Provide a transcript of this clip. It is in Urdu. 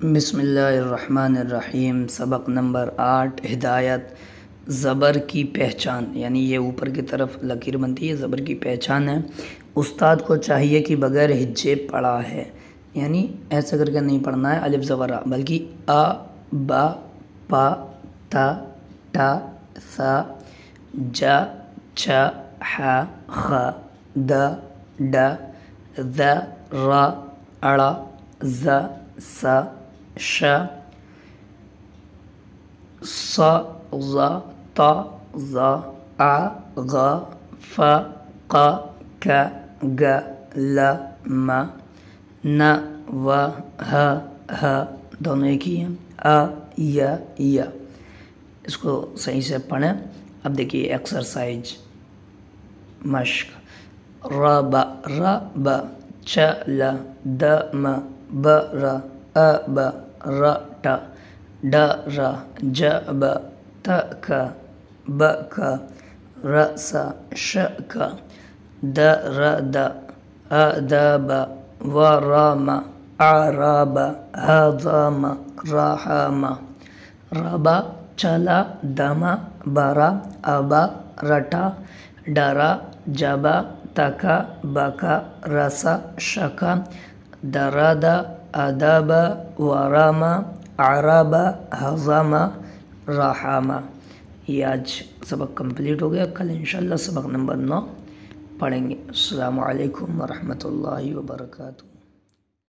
بسم اللہ الرحمن الرحیم۔ سبق نمبر 8 ہدایت زبر کی پہچان، یعنی یہ اوپر کی طرف لکیر بنتی ہے، زبر کی پہچان ہے۔ استاد کو چاہیے کہ بغیر ہجے پڑھا ہے، یعنی ایسا کر کے نہیں پڑھنا ہے الف زبر آ، بلکہ آ با پا تا ٹا ثا جا چا حا خا دا ڈا ذا را اڑا ز سا ش ص ظ ط ظ ع غ ف ق ک گ ل م ن و ہ دونوں ایک ہی ہیں، یا اس کو صحیح سے پڑھیں۔ اب دیکھیے ایکسرسائز مشق۔ ر ب چ ل د م ب ر ا ب ر ٹ ڈ ر ج ب ت ک ب ک ر س ش ک د ر د ا د ب و ر م ا ر ب ه ض م ر ح م ر ب چل دم بر اب رٹ ڈر جب تک بک رس شک درد ادب ورم عرب ہضم رحم۔ یہ آج سبق کمپلیٹ ہو گیا، کل انشاءاللہ سبق نمبر 9 پڑھیں گے۔ السلام علیکم ورحمۃ اللہ وبرکاتہ۔